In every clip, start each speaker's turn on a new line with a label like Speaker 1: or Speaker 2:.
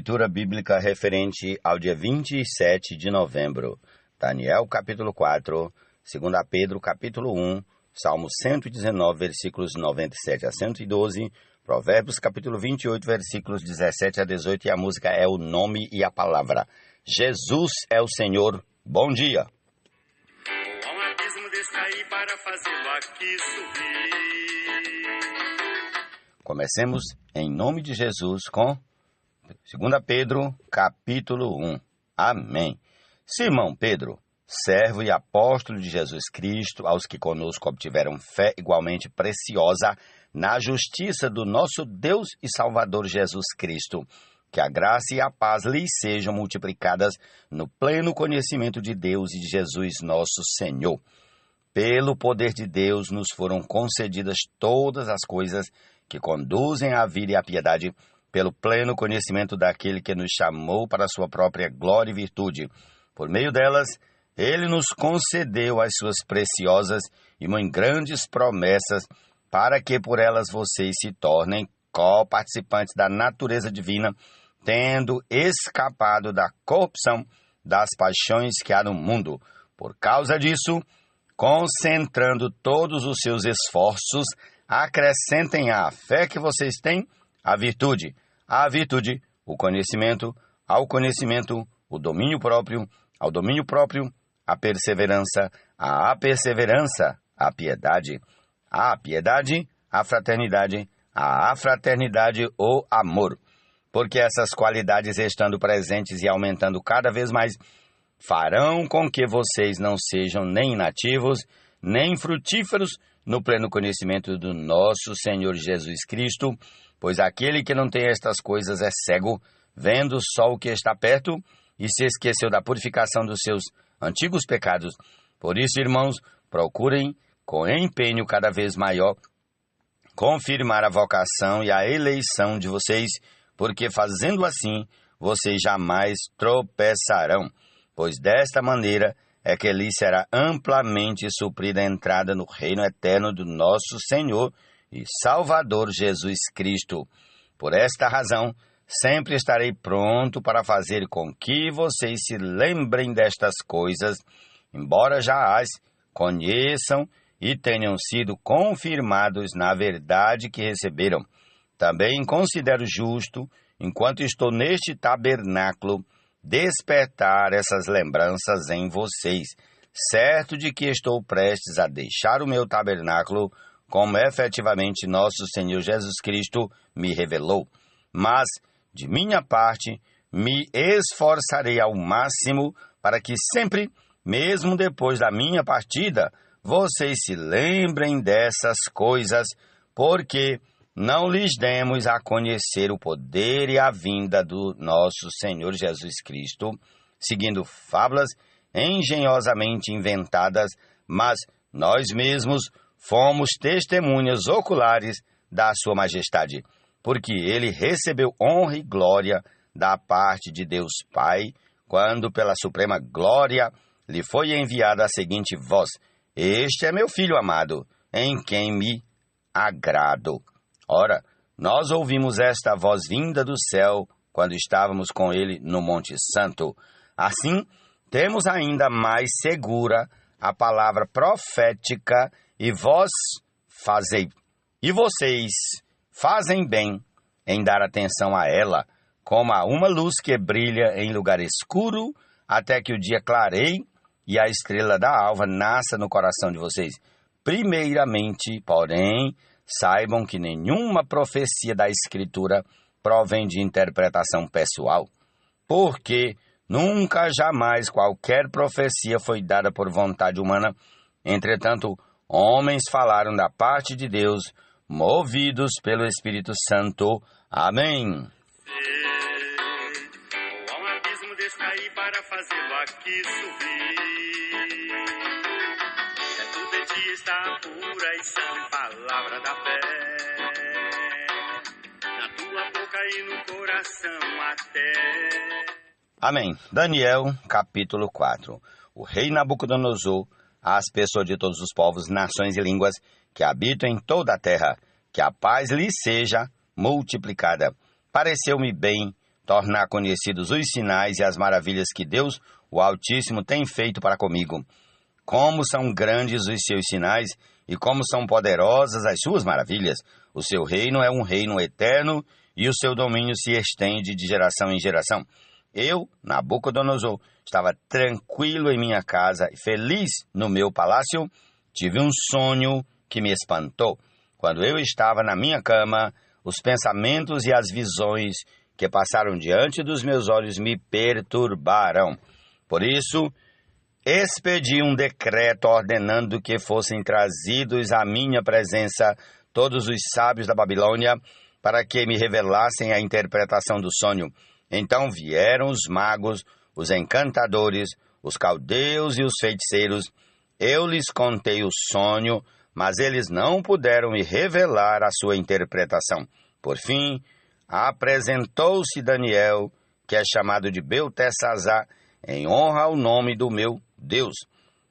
Speaker 1: Leitura bíblica referente ao dia 27 de novembro. Daniel, capítulo 4, 2 Pedro, capítulo 1, Salmo 119, versículos 97 a 112, Provérbios, capítulo 28, versículos 17 a 18, e a música é o nome e a palavra. Jesus é o Senhor. Bom dia.
Speaker 2: Há um abismo descair para fazê-lo aqui subir.
Speaker 1: Comecemos em nome de Jesus com 2 Pedro, capítulo 1. Amém. Simão Pedro, servo e apóstolo de Jesus Cristo, aos que conosco obtiveram fé igualmente preciosa na justiça do nosso Deus e Salvador Jesus Cristo, que a graça e a paz lhes sejam multiplicadas no pleno conhecimento de Deus e de Jesus nosso Senhor. Pelo poder de Deus nos foram concedidas todas as coisas que conduzem à vida e à piedade, pelo pleno conhecimento daquele que nos chamou para a sua própria glória e virtude. Por meio delas, ele nos concedeu as suas preciosas e muito grandes promessas, para que por elas vocês se tornem co-participantes da natureza divina, tendo escapado da corrupção das paixões que há no mundo. Por causa disso, concentrando todos os seus esforços, acrescentem à fé que vocês têm à virtude, o conhecimento, ao conhecimento, o domínio próprio, ao domínio próprio, a perseverança, à perseverança, a piedade, a fraternidade, a fraternidade, o amor. Porque essas qualidades, estando presentes e aumentando cada vez mais, farão com que vocês não sejam nem inativos, nem frutíferos no pleno conhecimento do nosso Senhor Jesus Cristo, pois aquele que não tem estas coisas é cego, vendo só o que está perto, e se esqueceu da purificação dos seus antigos pecados. Por isso, irmãos, procurem, com empenho cada vez maior, confirmar a vocação e a eleição de vocês, porque fazendo assim, vocês jamais tropeçarão, pois desta maneira é que lhes será amplamente suprida a entrada no reino eterno do nosso Senhor e Salvador Jesus Cristo. Por esta razão, sempre estarei pronto para fazer com que vocês se lembrem destas coisas, embora já as conheçam e tenham sido confirmados na verdade que receberam. Também considero justo, enquanto estou neste tabernáculo, despertar essas lembranças em vocês, certo de que estou prestes a deixar o meu tabernáculo, como efetivamente nosso Senhor Jesus Cristo me revelou. Mas, de minha parte, me esforçarei ao máximo para que sempre, mesmo depois da minha partida, vocês se lembrem dessas coisas, porque não lhes demos a conhecer o poder e a vinda do nosso Senhor Jesus Cristo, seguindo fábulas engenhosamente inventadas, mas nós mesmos fomos testemunhas oculares da sua majestade, porque ele recebeu honra e glória da parte de Deus Pai, quando pela suprema glória lhe foi enviada a seguinte voz: Este é meu Filho amado, em quem me agrado. Ora, nós ouvimos esta voz vinda do céu quando estávamos com ele no Monte Santo. Assim, temos ainda mais segura a palavra profética, e vocês fazem bem em dar atenção a ela, como a uma luz que brilha em lugar escuro, até que o dia clareie e a estrela da alva nasça no coração de vocês. Primeiramente, porém, saibam que nenhuma profecia da Escritura provém de interpretação pessoal, porque nunca jamais qualquer profecia foi dada por vontade humana. Entretanto, homens falaram da parte de Deus, movidos pelo Espírito Santo. Amém.
Speaker 2: Há um abismo descair para fazê-lo aqui subir. Dentro de ti está a pura e santa palavra da fé, na tua boca e no coração até.
Speaker 1: Amém. Daniel, capítulo 4. O rei Nabucodonosor, às pessoas de todos os povos, nações e línguas que habitam em toda a terra, que a paz lhes seja multiplicada. Pareceu-me bem tornar conhecidos os sinais e as maravilhas que Deus, o Altíssimo, tem feito para comigo. Como são grandes os seus sinais e como são poderosas as suas maravilhas. O seu reino é um reino eterno e o seu domínio se estende de geração em geração. Eu, Nabucodonosor, estava tranquilo em minha casa e feliz no meu palácio. Tive um sonho que me espantou. Quando eu estava na minha cama, os pensamentos e as visões que passaram diante dos meus olhos me perturbaram. Por isso, expedi um decreto ordenando que fossem trazidos à minha presença todos os sábios da Babilônia para que me revelassem a interpretação do sonho. Então vieram os magos, os encantadores, os caldeus e os feiticeiros. Eu lhes contei o sonho, mas eles não puderam me revelar a sua interpretação. Por fim, apresentou-se Daniel, que é chamado de Beltesazar, em honra ao nome do meu Deus.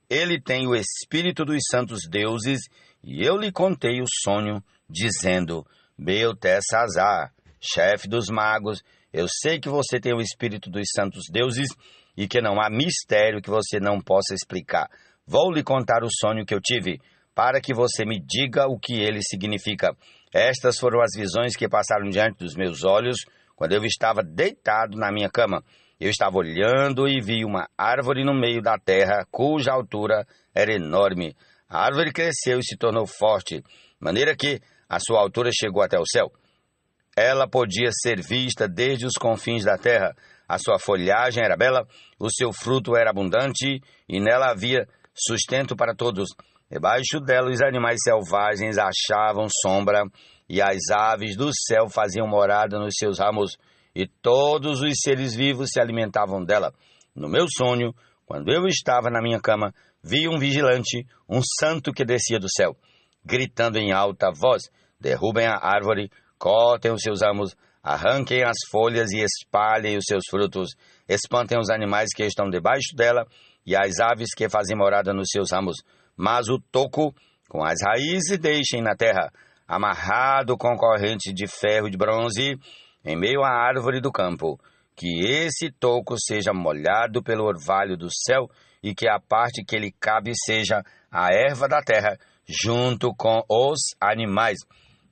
Speaker 1: Ele tem o espírito dos santos deuses, e eu lhe contei o sonho, dizendo: Beltesazar, chefe dos magos, eu sei que você tem o espírito dos santos deuses e que não há mistério que você não possa explicar. Vou lhe contar o sonho que eu tive, para que você me diga o que ele significa. Estas foram as visões que passaram diante dos meus olhos quando eu estava deitado na minha cama. Eu estava olhando e vi uma árvore no meio da terra, cuja altura era enorme. A árvore cresceu e se tornou forte, de maneira que a sua altura chegou até o céu. Ela podia ser vista desde os confins da terra. A sua folhagem era bela, o seu fruto era abundante e nela havia sustento para todos. Debaixo dela os animais selvagens achavam sombra e as aves do céu faziam morada nos seus ramos e todos os seres vivos se alimentavam dela. No meu sonho, quando eu estava na minha cama, vi um vigilante, um santo que descia do céu, gritando em alta voz: derrubem a árvore, cortem os seus ramos, arranquem as folhas e espalhem os seus frutos, espantem os animais que estão debaixo dela e as aves que fazem morada nos seus ramos, mas o toco com as raízes deixem na terra, amarrado com corrente de ferro e de bronze, em meio à árvore do campo, que esse toco seja molhado pelo orvalho do céu e que a parte que lhe cabe seja a erva da terra, junto com os animais,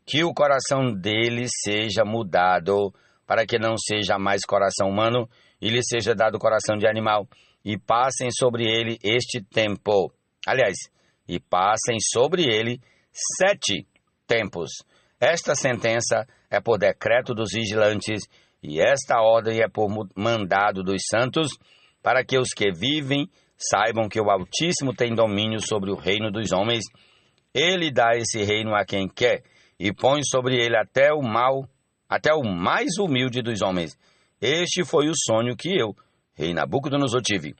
Speaker 1: que o coração dele seja mudado, para que não seja mais coração humano, e lhe seja dado coração de animal, e passem sobre ele este tempo. Aliás, e passem sobre ele 7 tempos. Esta sentença é por decreto dos vigilantes, e esta ordem é por mandado dos santos, para que os que vivem saibam que o Altíssimo tem domínio sobre o reino dos homens. Ele dá esse reino a quem quer, e põe sobre ele até o mais humilde dos homens. Este foi o sonho que eu, rei Nabucodonosor, tive.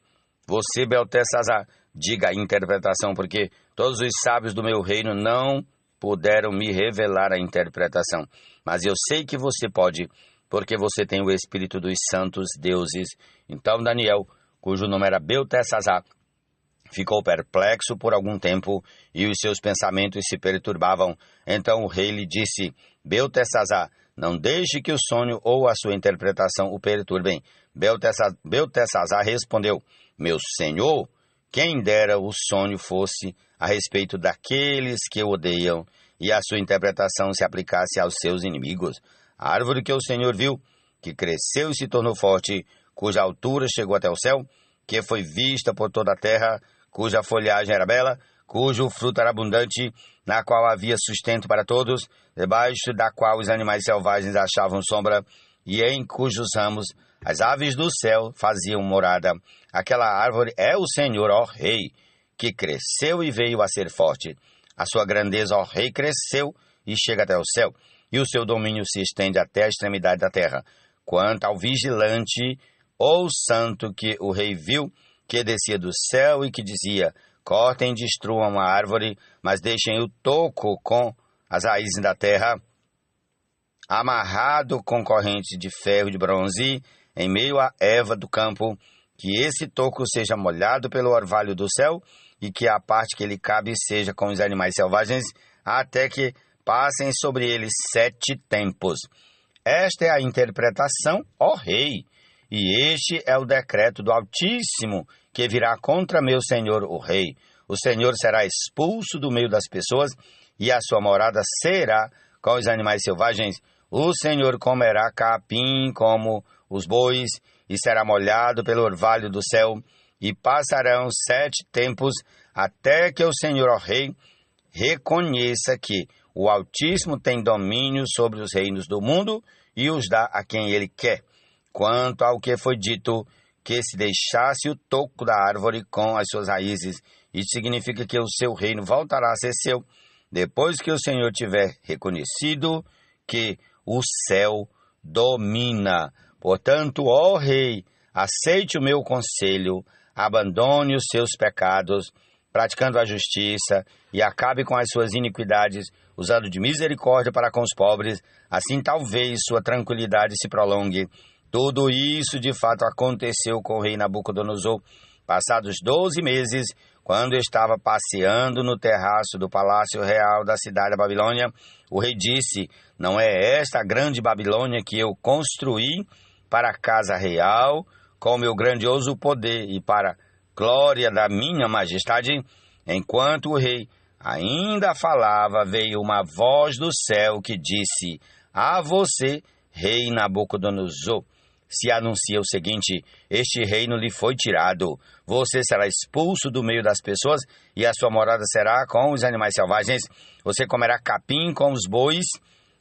Speaker 1: Você, Beltesazar, diga a interpretação, porque todos os sábios do meu reino não puderam me revelar a interpretação. Mas eu sei que você pode, porque você tem o espírito dos santos deuses. Então Daniel, cujo nome era Beltesazar, ficou perplexo por algum tempo e os seus pensamentos se perturbavam. Então o rei lhe disse: Beltesazar, não deixe que o sonho ou a sua interpretação o perturbem. Beltesazar respondeu: meu senhor, quem dera o sonho fosse a respeito daqueles que o odeiam e a sua interpretação se aplicasse aos seus inimigos. A árvore que o Senhor viu, que cresceu e se tornou forte, cuja altura chegou até o céu, que foi vista por toda a terra, cuja folhagem era bela, cujo fruto era abundante, na qual havia sustento para todos, debaixo da qual os animais selvagens achavam sombra, e em cujos ramos as aves do céu faziam morada. Aquela árvore é o Senhor, ó Rei, que cresceu e veio a ser forte. A sua grandeza, ó Rei, cresceu e chega até o céu, e o seu domínio se estende até a extremidade da terra. Quanto ao vigilante ou santo que o rei viu, que descia do céu e que dizia: cortem e destruam a árvore, mas deixem o toco com as raízes da terra, amarrado com corrente de ferro e de bronze, em meio à erva do campo, que esse toco seja molhado pelo orvalho do céu, e que a parte que lhe cabe seja com os animais selvagens, até que passem sobre ele 7 tempos. Esta é a interpretação, ó rei, e este é o decreto do Altíssimo que virá contra meu senhor o rei. O senhor será expulso do meio das pessoas e a sua morada será com os animais selvagens. O senhor comerá capim como os bois e será molhado pelo orvalho do céu. E passarão 7 tempos até que o senhor, ó rei, reconheça que o Altíssimo tem domínio sobre os reinos do mundo e os dá a quem ele quer. Quanto ao que foi dito, que se deixasse o toco da árvore com as suas raízes, isso significa que o seu reino voltará a ser seu, depois que o Senhor tiver reconhecido que o céu domina. Portanto, ó rei, aceite o meu conselho, abandone os seus pecados, praticando a justiça, e acabe com as suas iniquidades, usando de misericórdia para com os pobres, assim talvez sua tranquilidade se prolongue. Tudo isso de fato aconteceu com o rei Nabucodonosor. Passados 12 meses, quando estava passeando no terraço do palácio real da cidade da Babilônia, o rei disse: não é esta a grande Babilônia que eu construí para a casa real, com o meu grandioso poder e para a glória da minha majestade? Enquanto o rei ainda falava, veio uma voz do céu que disse: a você, rei Nabucodonosor, se anuncia o seguinte: este reino lhe foi tirado, você será expulso do meio das pessoas e a sua morada será com os animais selvagens. Você comerá capim com os bois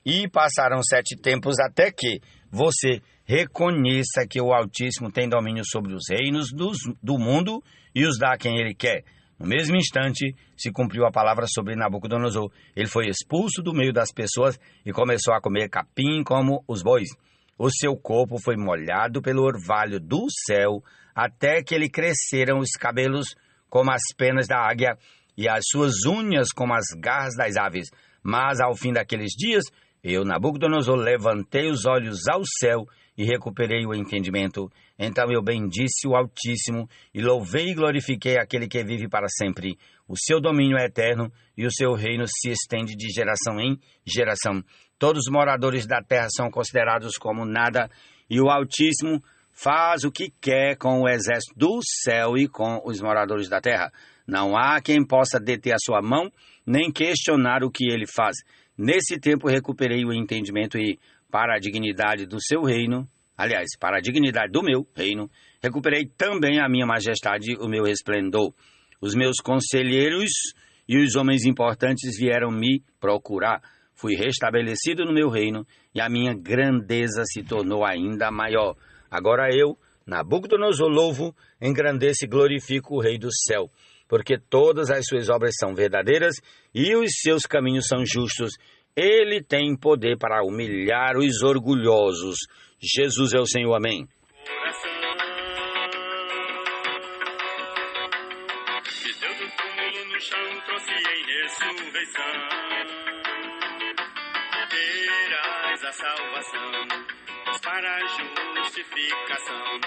Speaker 1: e passarão 7 tempos até que você reconheça que o Altíssimo tem domínio sobre os reinos do mundo e os dá a quem ele quer. No mesmo instante, se cumpriu a palavra sobre Nabucodonosor. Ele foi expulso do meio das pessoas e começou a comer capim como os bois. O seu corpo foi molhado pelo orvalho do céu, até que lhe cresceram os cabelos como as penas da águia e as suas unhas como as garras das aves. Mas ao fim daqueles dias, eu, Nabucodonosor, levantei os olhos ao céu e recuperei o entendimento. Então eu bendisse o Altíssimo e louvei e glorifiquei aquele que vive para sempre. O seu domínio é eterno e o seu reino se estende de geração em geração. Todos os moradores da terra são considerados como nada, e o Altíssimo faz o que quer com o exército do céu e com os moradores da terra. Não há quem possa deter a sua mão, nem questionar o que ele faz. Nesse tempo recuperei o entendimento e, para a dignidade do seu reino, aliás, para a dignidade do meu reino, recuperei também a minha majestade, o meu resplendor. Os meus conselheiros e os homens importantes vieram me procurar. Fui restabelecido no meu reino e a minha grandeza se tornou ainda maior. Agora eu, Nabucodonosor, louvo, engrandeço e glorifico o Rei do céu, porque todas as suas obras são verdadeiras e os seus caminhos são justos. Ele tem poder para humilhar os orgulhosos. Jesus é o Senhor, amém.
Speaker 2: Que Deus do túmulo no chão trouxe em ressurreição. Terás a salvação, mas para a justificação,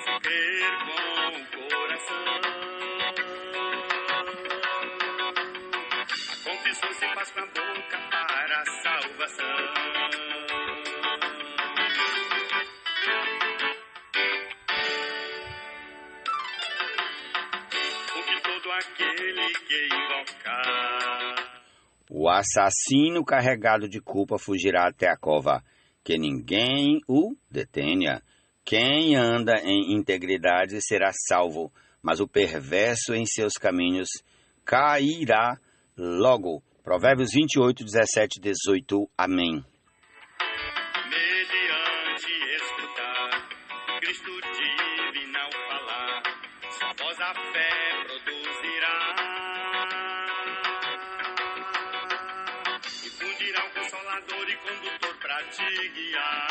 Speaker 2: se crer com o coração. A confissão se faz com a boca para a salvação. Porque todo aquele que invocar
Speaker 1: O assassino carregado de culpa fugirá até a cova, que ninguém o detenha. Quem anda em integridade será salvo, mas o perverso em seus caminhos cairá logo. Provérbios 28, 17, 18. Amém.
Speaker 2: mediante escutar Cristo divinal falar, sua voz a fé produzirá. Infundirá o consolador e condutor pra te guiar.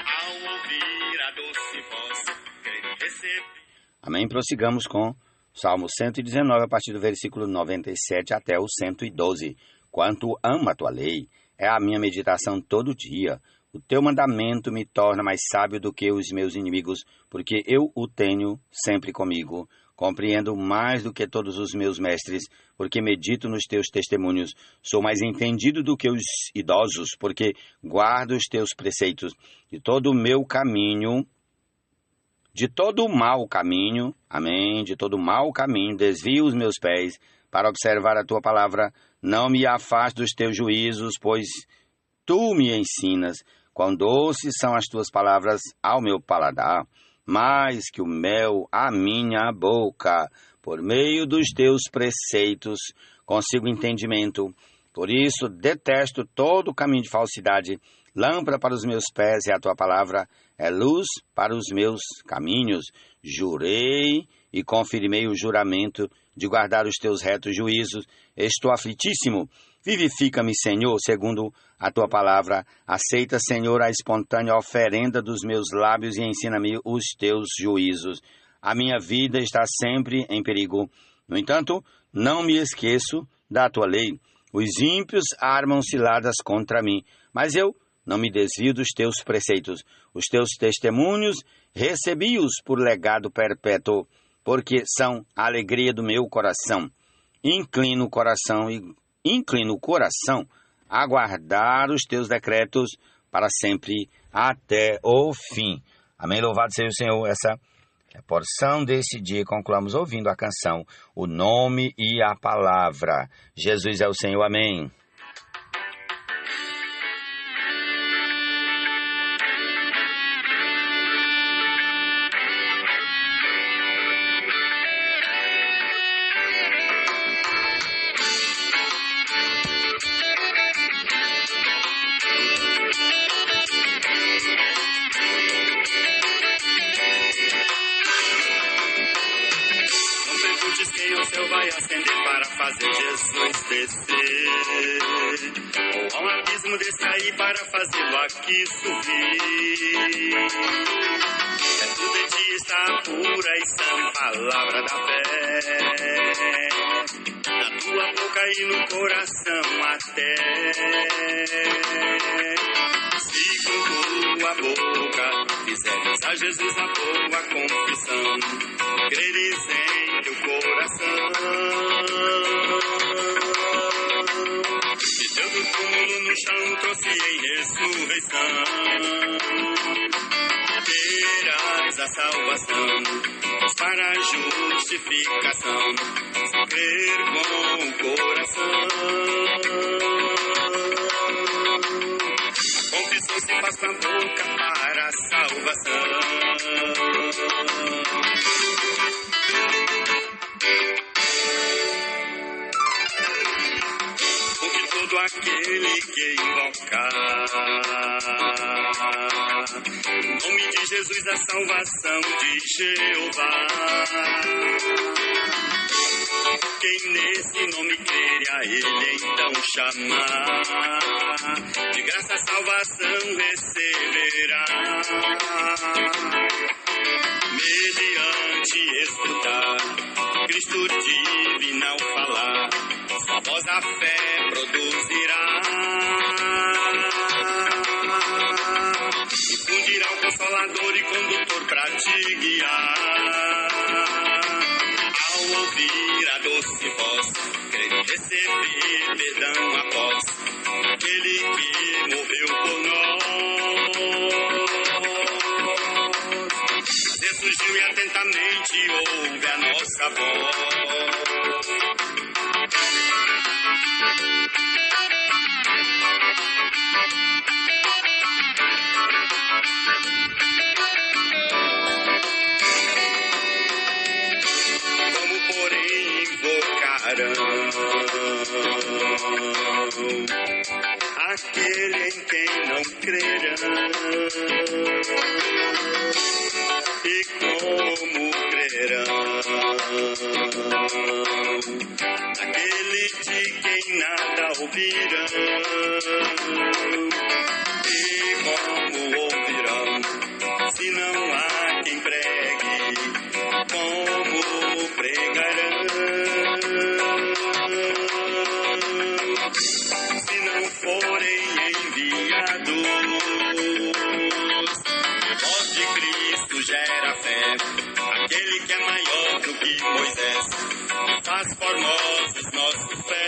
Speaker 2: Ao ouvir a doce voz, quem recebe.
Speaker 1: Amém. Prossigamos com Salmo 119, a partir do versículo 97 até o 112. Quanto amo a tua lei, é a minha meditação todo dia. O teu mandamento me torna mais sábio do que os meus inimigos, porque eu o tenho sempre comigo. Compreendo mais do que todos os meus mestres, porque medito nos teus testemunhos. Sou mais entendido do que os idosos, porque guardo os teus preceitos. De todo o mau caminho, amém, de todo mau caminho, desvio os meus pés para observar a tua palavra. Não me afaste dos teus juízos, pois tu me ensinas. Quão doces são as tuas palavras ao meu paladar, mais que o mel à minha boca. Por meio dos teus preceitos consigo entendimento. Por isso detesto todo o caminho de falsidade. Lâmpada para os meus pés é a tua palavra, é luz para os meus caminhos. Jurei e confirmei o juramento de guardar os teus retos juízos. Estou aflitíssimo. Vivifica-me, Senhor, segundo a tua palavra. Aceita, Senhor, a espontânea oferenda dos meus lábios e ensina-me os teus juízos. A minha vida está sempre em perigo. No entanto, não me esqueço da tua lei. Os ímpios armam ciladas contra mim, mas eu não me desvio dos teus preceitos. Os teus testemunhos recebi-os por legado perpétuo, porque são a alegria do meu coração. Inclino o coração a guardar os teus decretos para sempre, até o fim. Amém? Louvado seja o Senhor. Essa é a porção desse dia. Concluamos ouvindo a canção O Nome e a Palavra. Jesus é o Senhor. Amém.
Speaker 2: Vai acender para fazer Jesus descer, ou ao abismo descer para fazê-lo aqui subir. Perto de ti está a pura e sã palavra da fé, na tua boca e no coração até. Se com tua boca fizeres a Jesus a boa confissão, creres em teu coração, de teu do túmulo no chão trouxe em ressurreição, terás a salvação, para a justificação, se crer com o coração. A confissão se faz com a boca para a salvação. Porque todo aquele que invocar o nome de Jesus, a salvação de Jeová, quem nesse nome crer a ele então chamar, de graça a salvação receberá, mediante escutar Cristo divinal falar, sua voz a fé produzirá, infundirá o Consolador e Condutor pra te guiar. Ao ouvir a doce voz, crer e receber perdão após aquele que morreu por nós. Ressurgiu e atentamente ouve a nossa voz. Como porém invocarão aquele em quem não crerão? E como crerão aquele de quem nada ouvirão? E como ouvirão se não há quem pregue? Como pregarão se não forem enviados? gera fé. Aquele que é maior do que Moisés, faz formosos nossos pés.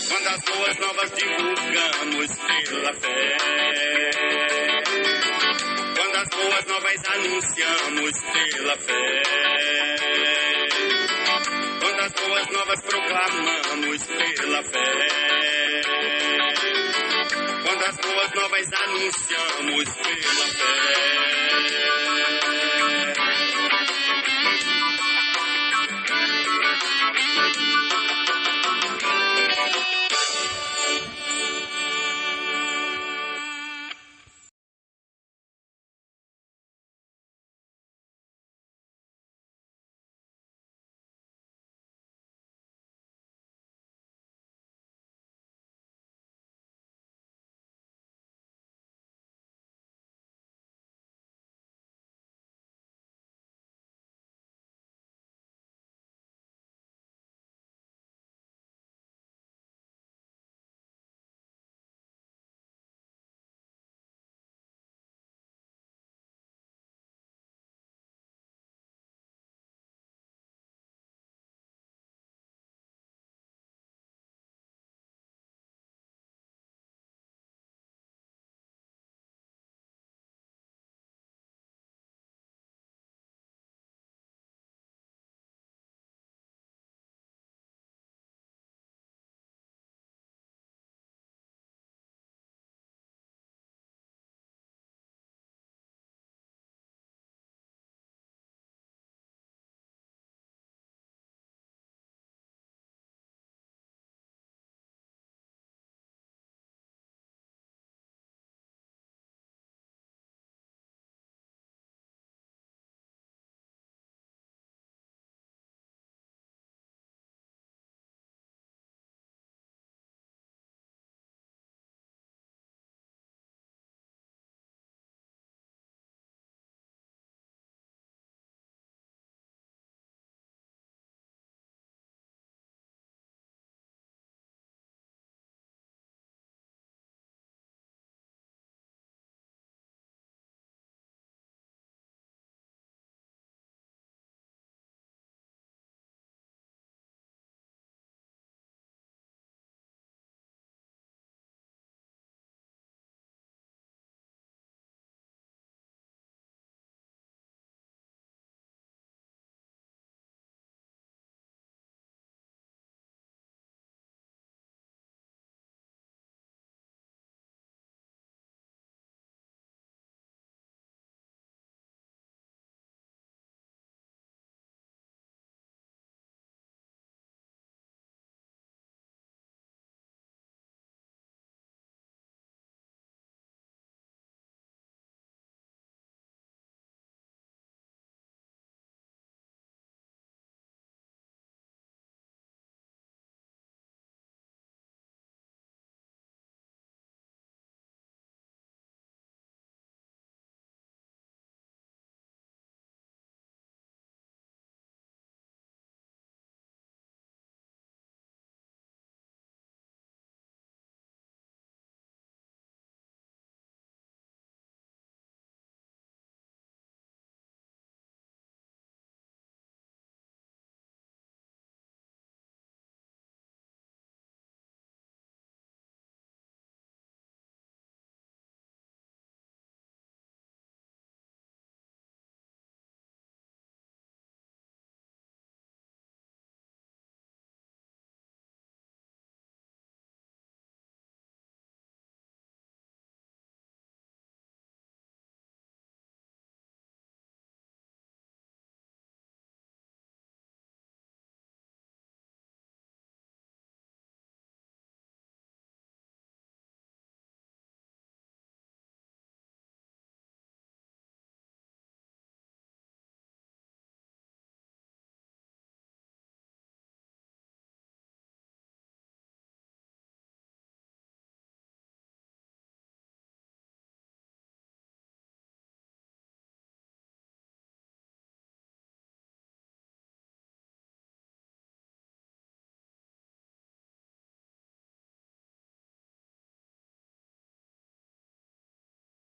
Speaker 2: Quando as boas novas divulgamos pela fé, quando as boas novas anunciamos pela fé, quando as boas novas proclamamos pela fé, quando as boas novas anunciamos pela fé.